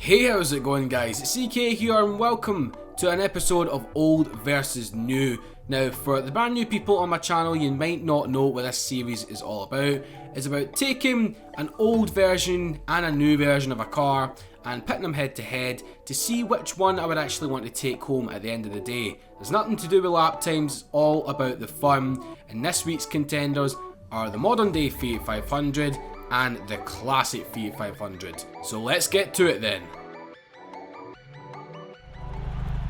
Hey, how's it going, guys? It's CK here and welcome to an episode of Old versus New. Now, for the brand new people on my channel, you might not know what this series is all about. It's about taking an old version and a new version of a car and putting them head to head to see which one I would actually want to take home at the end of the day. There's nothing to do with lap times, it's all about the fun, and this week's contenders are the modern day Fiat 500 and the classic Fiat 500. So let's get to it then.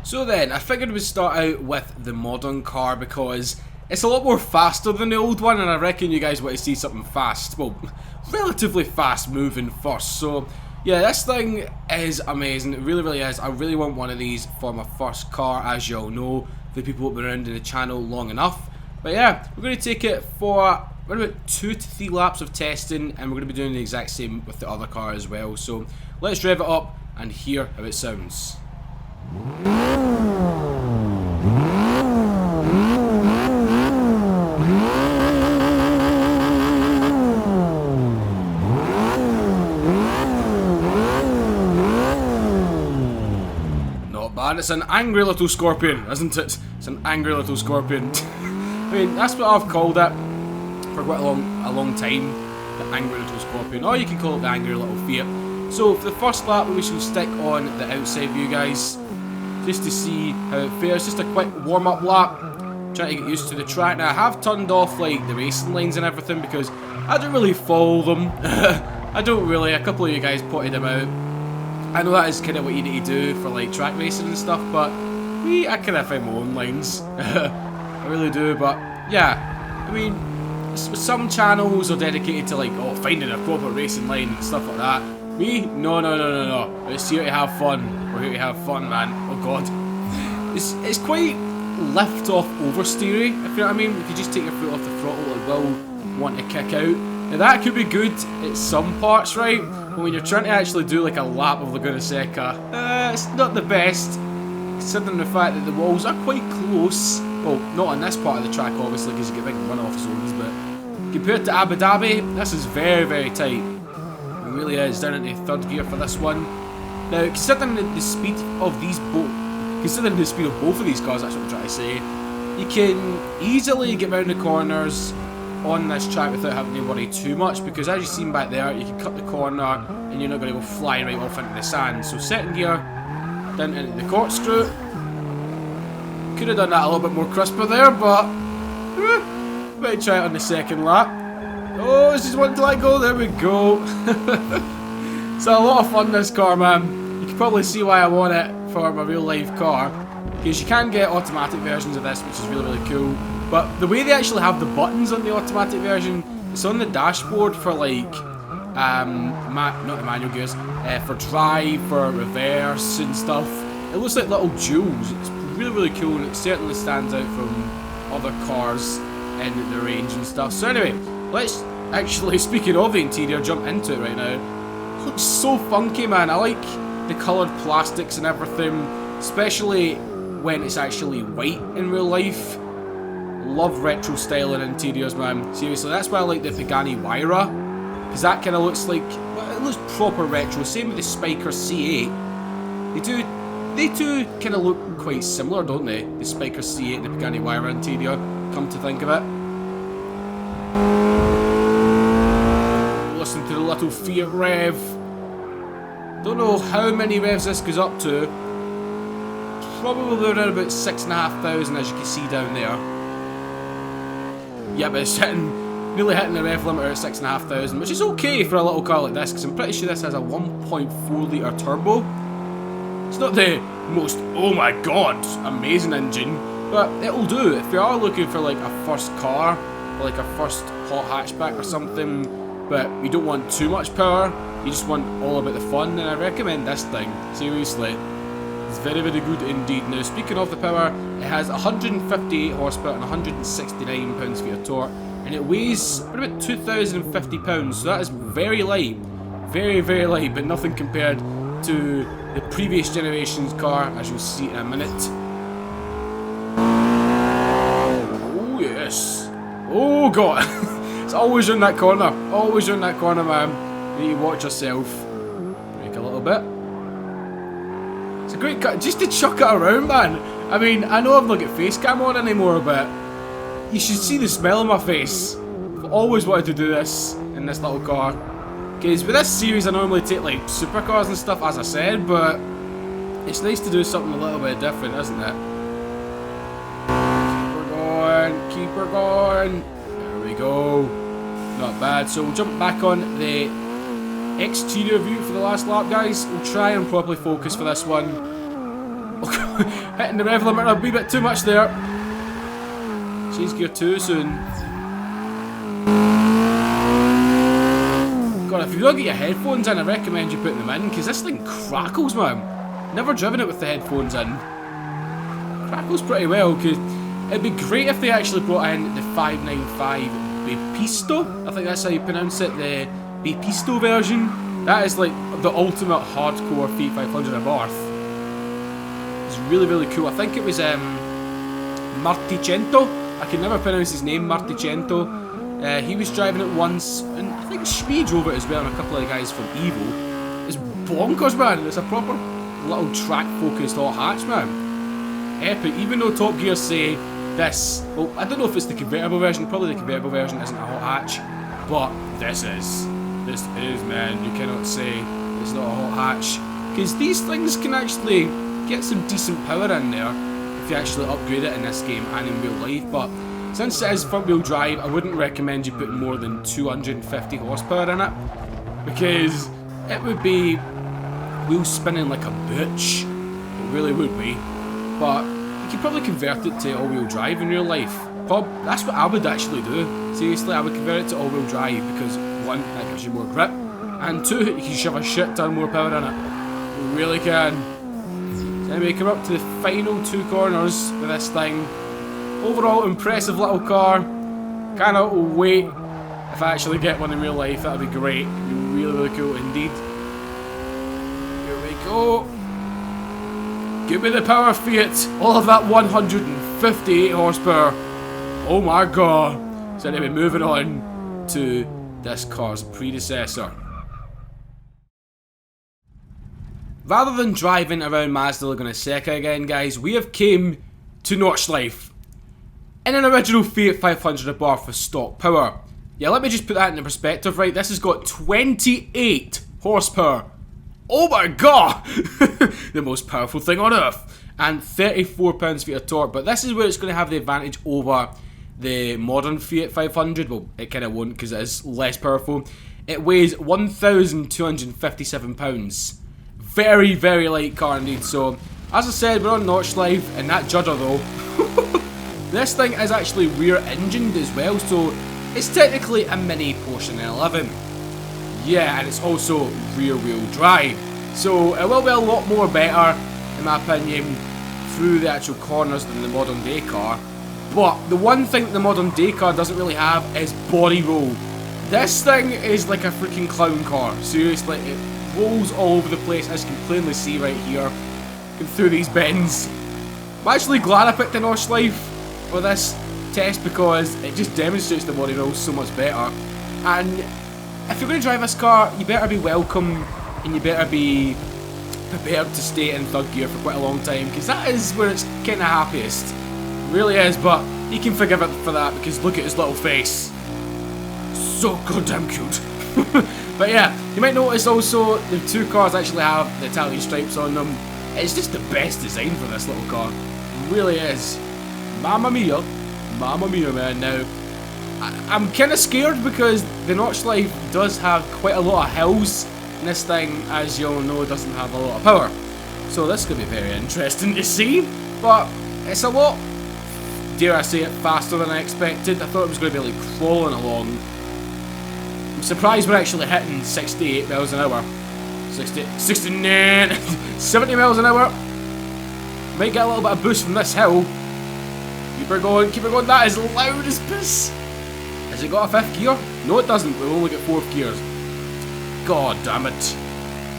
So then, I figured we'd start out with the modern car because it's a lot more faster than the old one, and I reckon you guys want to see something fast, well, relatively fast moving first. So yeah, this thing is amazing, it really is. I really want one of these for my first car, as you all know, the people who've been around in the channel long enough. But yeah, we're going to take it for about 2 to 3 laps of testing, and we're going to be doing the exact same with the other car as well. So let's rev it up and hear how it sounds. Not bad, it's an angry little scorpion, isn't it? It's an angry little scorpion. I mean, that's what I've called it for quite a long time, the angry little scorpion, or you can call it the angry little Fiat. So for the first lap we shall stick on the outside view, guys, just to see how it fares. Just a quick warm-up lap, trying to get used to the track. Now I have turned off like the racing lines and everything because I don't really follow them. I don't really. A couple of you guys potted them out. I know that is kind of what you need to do for like track racing and stuff, but I kind of find my own lines. I really do. But yeah, I mean, some channels are dedicated to like finding a proper racing line and stuff like that. Me? No. It's here to have fun. We're here to have fun, man. Oh god. It's quite lift off oversteery, if you know what I mean. If you just take your foot off the throttle, it will want to kick out. Now that could be good at some parts, right? But when you're trying to actually do like a lap of Laguna Seca, it's not the best, considering the fact that the walls are quite close. Well, not on this part of the track, obviously, because you get big run-off zones, but compared to Abu Dhabi, this is very tight. It really is. Down into third gear for this one. Now, considering the speed of both of these cars, that's what I'm trying to say, you can easily get round the corners on this track without having to worry too much, because as you've seen back there, you can cut the corner and you're not going to go flying right off into the sand. So second gear, down into the corkscrew. Could have done that a little bit more crisper there, but might try it on the second lap. Oh, it's just wanting to let go. There we go. It's a lot of fun, this car, man. You can probably see why I want it for my real life car, because you can get automatic versions of this, which is really cool. But the way they actually have the buttons on the automatic version, it's on the dashboard for like not the manual gears, for drive, for reverse and stuff. It looks like little jewels. It's really cool, and it certainly stands out from other cars in the range and stuff. So anyway, let's actually, speaking of the interior, jump into it right now. It looks so funky, man. I like the coloured plastics and everything, especially when it's actually white in real life. Love retro style in interiors, man. Seriously, that's why I like the Pagani Huayra, because that kind of looks like, well, it looks proper retro. Same with the Spiker C8. They two kind of look quite similar, don't they? The Spiker C8 and the Pagani Huayra interior, come to think of it. Listen to the little Fiat rev. Don't know how many revs this goes up to. Probably around about 6,500, as you can see down there. Yeah, but it's nearly hitting the rev limiter at 6,500, which is okay for a little car like this, because I'm pretty sure this has a 1.4 litre turbo. It's not the most, oh my god, amazing engine, but it'll do if you are looking for like a first car, or like a first hot hatchback or something, but you don't want too much power, you just want all about the fun, then I recommend this thing, seriously. It's very good indeed. Now, speaking of the power, it has 158 horsepower and 169 pounds-feet of torque, and it weighs about 2,050 pounds, so that is very light, very light, but nothing compared to the previous generation's car, as you'll see in a minute. Oh yes. Oh god. It's always around that corner. Always around that corner, man. You need to watch yourself. Brake a little bit. great cut, just to chuck it around, man. I mean, I know I've not got face cam on anymore, but you should see the smile on my face. I've always wanted to do this in this little car. Because with this series I normally take like supercars and stuff, as I said, but it's nice to do something a little bit different, isn't it? Keep her going. There we go. Not bad. So we'll jump back on the exterior view for the last lap, guys. We'll try and properly focus for this one. Hitting the rev limiter a wee bit too much there. Change gear too soon. God, if you've not got your headphones in, I recommend you putting them in, because this thing crackles, man. Never driven it with the headphones in. Crackles pretty well, because it'd be great if they actually brought in the 595 Bepisto. I think that's how you pronounce it, the Bepisto version. That is like the ultimate hardcore Fiat 500 Abarth. It's really, really cool. I think it was Marticento. I can never pronounce his name, Marticento. He was driving it once, and I think Shmee drove it as well, and a couple of the guys from Evo. It's bonkers, man. It's a proper little track-focused hot hatch, man. Epic. Even though Top Gear say this, well, I don't know if it's the convertible version. Probably the convertible version isn't a hot hatch, but this is. This is, man. You cannot say it's not a hot hatch, because these things can actually get some decent power in there if you actually upgrade it in this game and in real life. But since it is front-wheel drive, I wouldn't recommend you putting more than 250 horsepower in it, because it would be wheel spinning like a bitch. It really would be. But you could probably convert it to all-wheel drive in real life. That's what I would actually do. Seriously, I would convert it to all-wheel drive, because one, that gives you more grip, and two, you can shove a shit ton more power in it. You really can. So anyway, come up to the final two corners with this thing. Overall, impressive little car. Cannot wait if I actually get one in real life. That'd be great. It'd be really, really cool indeed. Here we go. Give me the power, Fiat. All of that 158 horsepower. Oh my god. So anyway, moving on to this car's predecessor. Rather than driving around Mazda Laguna Seca again, guys, we have came to Nordschleife in an original Fiat 500 Abarth with stock power. Yeah, let me just put that into perspective, right? This has got 28 horsepower. Oh my god! The most powerful thing on earth. And 34 pounds-feet of torque. But this is where it's going to have the advantage over the modern Fiat 500. Well, it kind of won't, because it is less powerful. It weighs 1,257 pounds. Very, very light car indeed. So, as I said, we're on Nordschleife, and that judder though. This thing is actually rear-engined as well, so it's technically a mini Porsche 911. Yeah, and it's also rear-wheel drive. So it will be a lot more better, in my opinion, through the actual corners than the modern day car. But the one thing that the modern day car doesn't really have is body roll. This thing is like a freaking clown car. Seriously, it rolls all over the place, as you can plainly see right here, through these bends. I'm actually glad I picked an Nordschleife for this test, because it just demonstrates the body roll so much better. And if you're going to drive this car, you better be welcome, and you better be prepared to stay in third gear for quite a long time, because that is where it's kind of happiest. It really is, but you can forgive it for that, because look at his little face. So goddamn cute. But yeah, you might notice also the two cars actually have the Italian stripes on them. It's just the best design for this little car. It really is. Mamma mia, man. Now, I'm kind of scared, because the Nordschleife does have quite a lot of hills, and this thing, as you all know, doesn't have a lot of power. So this could be very interesting to see, but it's a lot, dare I say it, faster than I expected. I thought it was going to be like crawling along. I'm surprised we're actually hitting 68 miles an hour. 69, 70 miles an hour. Might get a little bit of boost from this hill. Keep her going, that is loud as piss. Has it got a fifth gear? No, it doesn't, we've only got fourth gears. God damn it.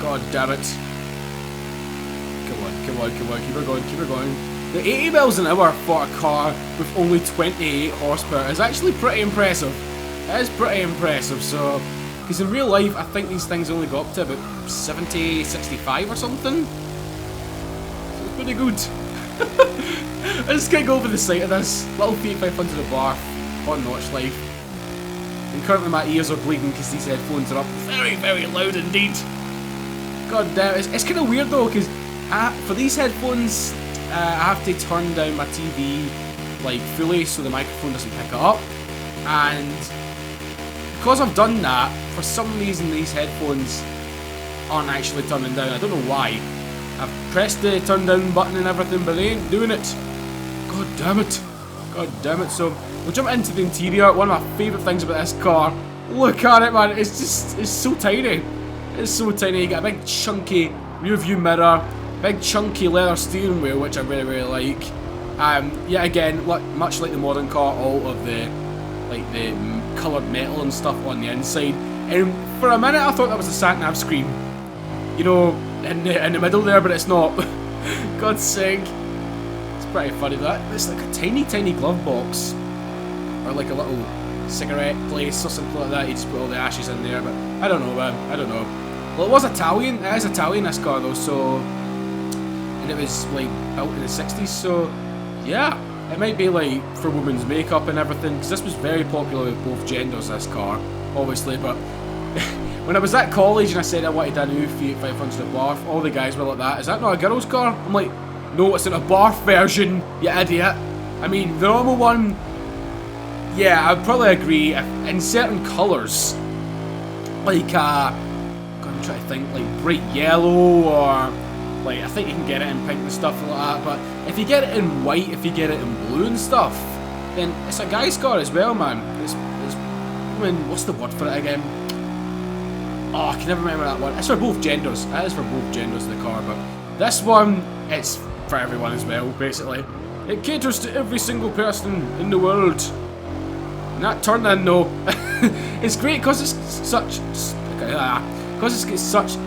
God damn it. Come on, keep her going. The 80 miles an hour for a car with only 28 horsepower is actually pretty impressive. It is pretty impressive, so, because in real life I think these things only go up to about 70, 65 or something. pretty good. I just can't go over the sight of this little Fiat 500 Abarth on Notch Life. And currently my ears are bleeding because these headphones are up very, very loud indeed. God damn, it's kind of weird though, because for these headphones, I have to turn down my TV like fully so the microphone doesn't pick it up. And because I've done that, for some reason these headphones aren't actually turning down. I don't know why. I've pressed the turn down button and everything, but they ain't doing it. God damn it. God damn it. So we'll jump into the interior. One of my favourite things about this car. Look at it, man. It's so tiny. It's so tiny. You got a big chunky rear view mirror, big chunky leather steering wheel, which I really, really like. Yet again, much like the modern car, all of the coloured metal and stuff on the inside. And for a minute I thought that was a sat-nav screen, you know, in the middle there, but it's not. God's sake. It's pretty funny that. It's like a tiny, tiny glove box. Or like a little cigarette place or something like that. You just put all the ashes in there, but I don't know, man. I don't know. Well, it was Italian. It is Italian, this car though, so... And it was like built in the 60s, so... Yeah. It might be like for women's makeup and everything, because this was very popular with both genders, this car, obviously, but... When I was at college and I said I wanted a new Fiat 500 Abarth, all the guys were like that. Is that not a girl's car? I'm like, no, it's an Abarth version, you idiot. I mean, the normal one, yeah, I'd probably agree. In certain colours, like, God, I'm trying to think, like bright yellow, or like, I think you can get it in pink and stuff like that, but if you get it in white, if you get it in blue and stuff, then it's a guy's car as well, man. It's I mean, what's the word for it again? Oh, I can never remember that one. It's for both genders. It is for both genders of the car, but this one, it's for everyone as well, basically. It caters to every single person in the world. And that turn in, though, it's great because it's such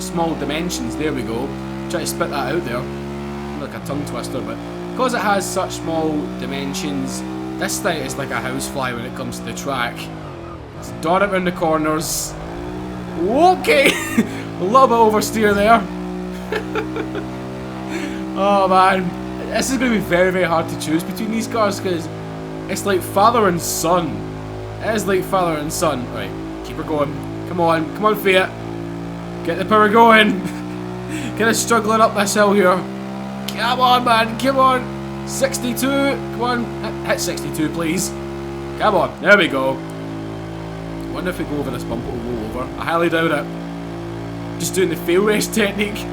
small dimensions. There we go. Try to spit that out there, like a tongue twister. But because it has such small dimensions, this thing is like a housefly when it comes to the track. It's dot it around the corners. Okay, a little bit oversteer there. Oh man, this is going to be very, very hard to choose between these cars because it's like father and son. It is like father and son. Right, keep her going. Come on, Fiat. Get the power going. Kind of struggling up this hill here. Come on, man, come on. 62, come on, hit 62, please. Come on, there we go. I wonder if we go over this bump, it will roll over. I highly doubt it. Just doing the fail race technique.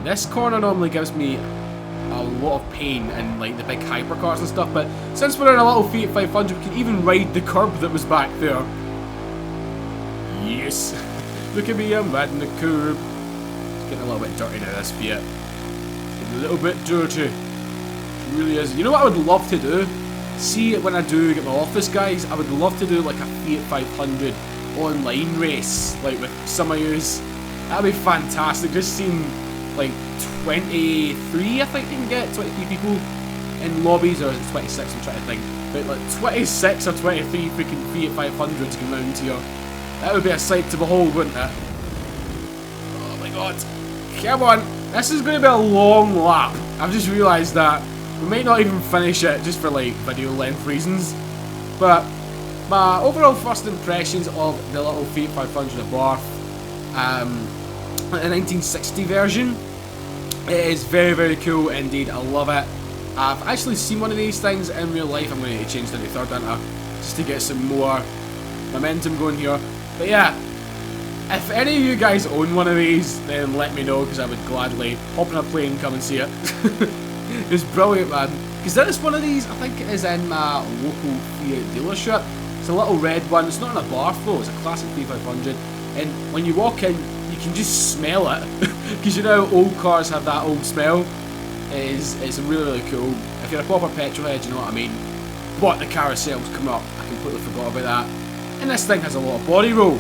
This corner normally gives me a lot of pain in like the big hypercars and stuff, but since we're in a little Fiat 500, we can even ride the curb that was back there. Yes. Look at me, I'm riding the curb. It's getting a little bit dirty now, this Fiat. It's a little bit dirty. It really is. You know what I would love to do? See, when I do get my office, guys, I would love to do like a Fiat 500 online race, like with some of yous. That'd be fantastic. Just seeing like 23, I think you can get 23 people in lobbies, or is it 26? I'm trying to think. But like 26 or 23 freaking Fiat 500s come round here. That would be a sight to behold, wouldn't it? Oh my god! Come on! This is going to be a long lap. I've just realised that. We might not even finish it just for like video length reasons, but my overall first impressions of the little Fiat 500 Abarth, the 1960 version, it is very, very cool indeed. I love it. I've actually seen one of these things in real life. I'm going to change to the third enter just to get some more momentum going here. But yeah, if any of you guys own one of these, then let me know because I would gladly hop on a plane and come and see it. It's brilliant, man. Because there is one of these, I think it is in my local Fiat dealership. It's a little red one. It's not an Abarth though, it's a classic Fiat 500. And when you walk in, you can just smell it. Because you know old cars have that old smell. It's really, really cool. If you're a proper petrol head, you know what I mean. But the carousels come up. I completely forgot about that. And this thing has a lot of body roll.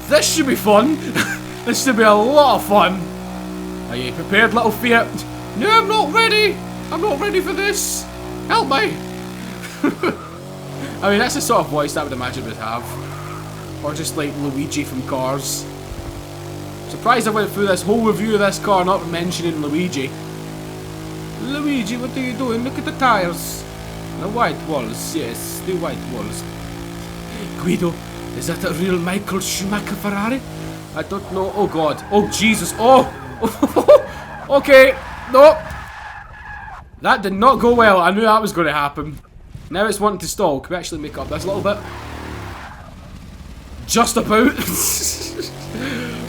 This should be fun. This should be a lot of fun. Are you prepared, little Fiat? No, I'm not ready! I'm not ready for this! Help me! I mean, that's the sort of voice that I would imagine it would have. Or just like Luigi from Cars. So surprised I went through this whole review of this car not mentioning Luigi. Luigi, what are you doing? Look at the tires. The white walls, yes, the white walls. Guido, is that a real Michael Schumacher Ferrari? I don't know. Oh god. Oh Jesus. Oh! Okay. No. That did not go well. I knew that was going to happen. Now it's wanting to stall. Can we actually make up this a little bit? Just about.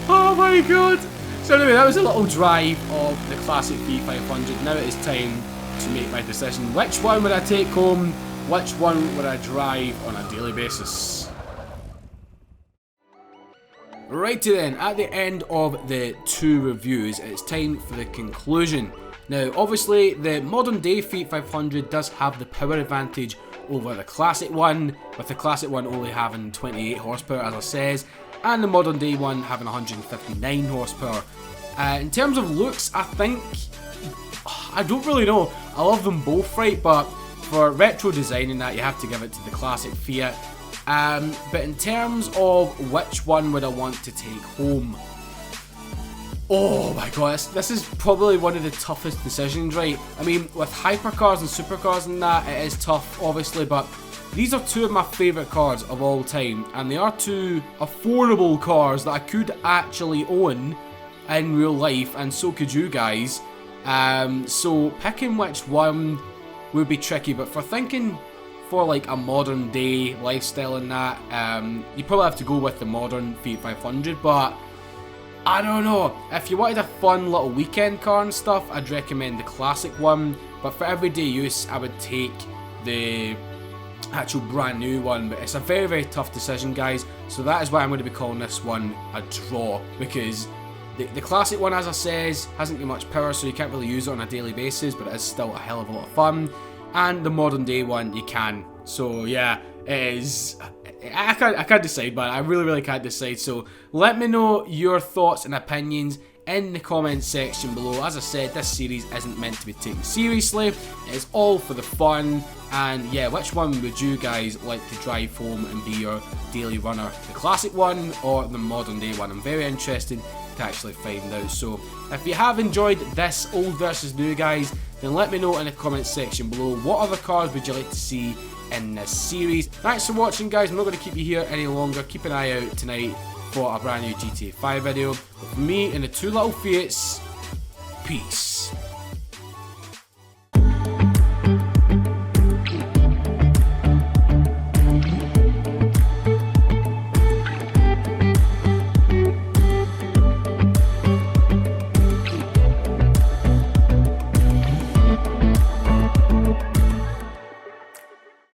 Oh my god. So anyway, that was a little drive of the classic Fiat 500. Now it is time to make my decision. Which one would I take home? Which one would I drive on a daily basis? Righty then, at the end of the 2 reviews, it's time for the conclusion. Now, obviously, the modern day Fiat 500 does have the power advantage over the classic one, with the classic one only having 28 horsepower, as I says, and the modern day one having 159 horsepower. In terms of looks, I think, I don't really know. I love them both, right, but for retro design and that, you have to give it to the classic Fiat. But in terms of which one would I want to take home, oh my god, this is probably one of the toughest decisions, right? I mean, with hypercars and supercars and that, it is tough, obviously, but these are 2 of my favourite cars of all time, and they are 2 affordable cars that I could actually own in real life, and so could you guys. So picking which one would be tricky, but for thinking for like a modern day lifestyle and that, you probably have to go with the modern Fiat 500, but I don't know. If you wanted a fun little weekend car and stuff, I'd recommend the classic one, but for everyday use, I would take the actual brand new one. But it's a very, very tough decision, guys, so that is why I'm going to be calling this one a draw, because the classic one, as I says, hasn't got much power, so you can't really use it on a daily basis, but it is still a hell of a lot of fun. And the modern day one, you can. So yeah, it is. I can't decide, but I really can't decide. So let me know your thoughts and opinions in the comments section below. As I said, this series isn't meant to be taken seriously. It's all for the fun. And yeah, which one would you guys like to drive home and be your daily runner? The classic one or the modern day one? I'm very interested to actually find out. So if you have enjoyed this old versus new, guys, then let me know in the comments section below. What other cars would you like to see in this series? Thanks for watching, guys. I'm not going to keep you here any longer. Keep an eye out tonight for a brand new GTA 5 video with me and the 2 little Fiats. Peace.